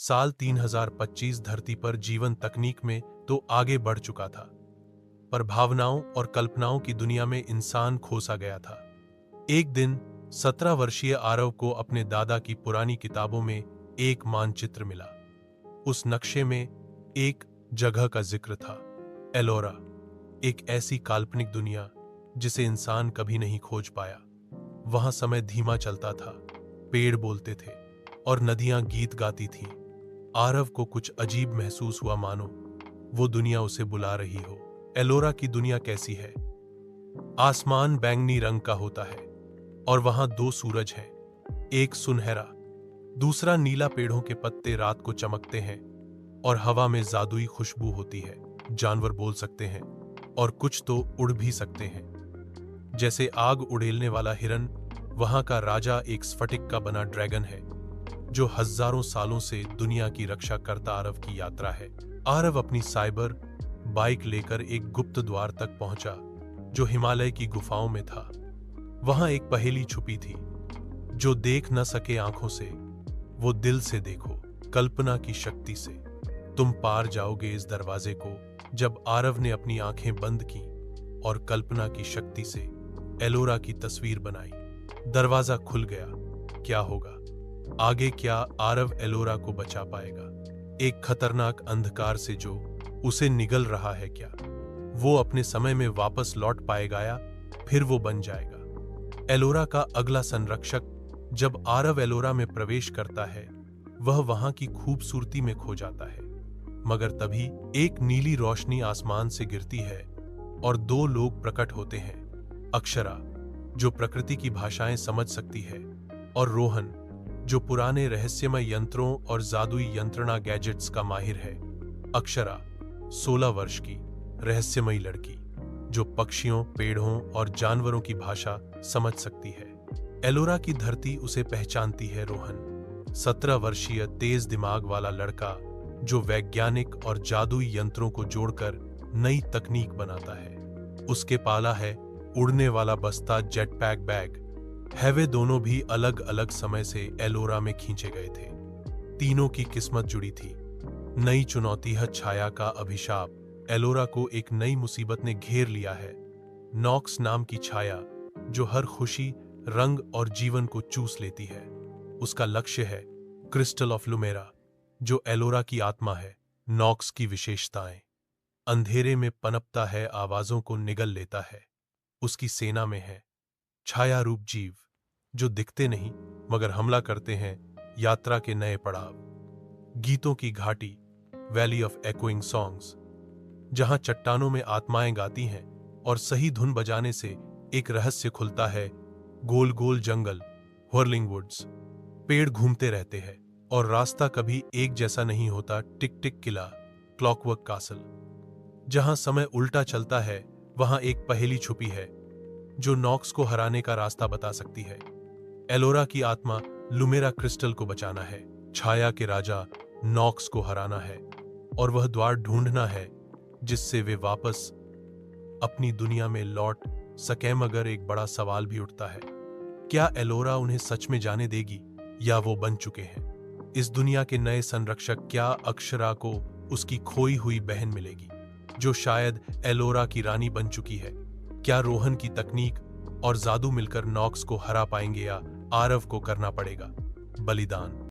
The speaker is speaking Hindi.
साल 3025 धरती पर जीवन तकनीक में तो आगे बढ़ चुका था, पर भावनाओं और कल्पनाओं की दुनिया में इंसान खोसा गया था। एक दिन 17 वर्षीय आरव को अपने दादा की पुरानी किताबों में एक मानचित्र मिला। उस नक्शे में एक जगह का जिक्र था, एलोरा, एक ऐसी काल्पनिक दुनिया जिसे इंसान कभी नहीं खोज पाया। वहां समय धीमा चलता था, पेड़ बोलते थे और नदियां गीत गाती थीं। आरव को कुछ अजीब महसूस हुआ, मानो वो दुनिया उसे बुला रही हो। एलोरा की दुनिया कैसी है? आसमान बैंगनी रंग का होता है और वहां दो सूरज हैं, एक सुनहरा, दूसरा नीला। पेड़ों के पत्ते रात को चमकते हैं और हवा में जादुई खुशबू होती है। जानवर बोल सकते हैं और कुछ तो उड़ भी सकते हैं, जैसे आग उड़ेलने वाला हिरन। वहां का राजा एक स्फटिक का बना ड्रैगन है जो हजारों सालों से दुनिया की रक्षा करता। आरव की यात्रा है। आरव अपनी साइबर बाइक लेकर एक गुप्त द्वार तक पहुंचा जो हिमालय की गुफाओं में था। वहां एक पहेली छुपी थी, जो देख न सके आंखों से, वो दिल से देखो, कल्पना की शक्ति से तुम पार जाओगे इस दरवाजे को। जब आरव ने अपनी आंखें बंद की और कल्पना की शक्ति से एलोरा की तस्वीर बनाई, दरवाजा खुल गया। क्या होगा आगे? क्या आरव एलोरा को बचा पाएगा एक खतरनाक अंधकार से जो उसे निगल रहा है? क्या वो अपने समय में वापस लौट पाएगा या फिर वो बन जाएगा एलोरा का अगला संरक्षक? जब आरव एलोरा में प्रवेश करता है, वह वहां की खूबसूरती में खो जाता है, मगर तभी एक नीली रोशनी आसमान से गिरती है और दो लोग प्रकट होते हैं। अक्षरा, जो प्रकृति की भाषाएं समझ सकती है, और रोहन, जो पुराने रहस्यमय यंत्रों और जादुई यंत्रणा गैजेट्स का माहिर है। अक्षरा 16 वर्ष की रहस्यमयी लड़की, जो पक्षियों, पेड़ों और जानवरों की भाषा समझ सकती है। एलोरा की धरती उसे पहचानती है। रोहन 17 वर्षीय तेज दिमाग वाला लड़का, जो वैज्ञानिक और जादुई यंत्रों को जोड़कर नई तकनीक बनाता है। उसके पाला है उड़ने वाला बस्ता, जेटपैक बैग है। वे दोनों भी अलग अलग समय से एलोरा में खींचे गए थे। तीनों की किस्मत जुड़ी थी। नई चुनौती है छाया का अभिशाप। एलोरा को एक नई मुसीबत ने घेर लिया है। नॉक्स नाम की छाया, जो हर खुशी, रंग और जीवन को चूस लेती है। उसका लक्ष्य है क्रिस्टल ऑफ लुमेरा, जो एलोरा की आत्मा है। नॉक्स की विशेषताएं: अंधेरे में पनपता है, आवाजों को निगल लेता है। उसकी सेना में है छाया रूप जीव, जो दिखते नहीं मगर हमला करते हैं। यात्रा के नए पड़ाव: गीतों की घाटी, वैली ऑफ एकोइंग सॉन्ग्स, जहां चट्टानों में आत्माएं गाती हैं और सही धुन बजाने से एक रहस्य खुलता है। गोल गोल जंगल, व्हर्लिंग वुड्स, पेड़ घूमते रहते हैं और रास्ता कभी एक जैसा नहीं होता। टिक टिक किला, क्लॉकवर्क कासल, जहां समय उल्टा चलता है। वहां एक पहेली छुपी है जो नॉक्स को हराने का रास्ता बता सकती है। एलोरा की आत्मा लुमेरा क्रिस्टल को बचाना है, छाया के राजा नॉक्स को हराना है, और वह द्वार ढूंढना है जिससे वे वापस अपनी दुनिया में लौट सके। मगर एक बड़ा सवाल भी उठता है, क्या एलोरा उन्हें सच में जाने देगी या वो बन चुके हैं इस दुनिया के नए संरक्षक? क्या अक्षरा को उसकी खोई हुई बहन मिलेगी, जो शायद एलोरा की रानी बन चुकी है? क्या रोहन की तकनीक और जादू मिलकर नॉक्स को हरा पाएंगे या आरव को करना पड़ेगा बलिदान?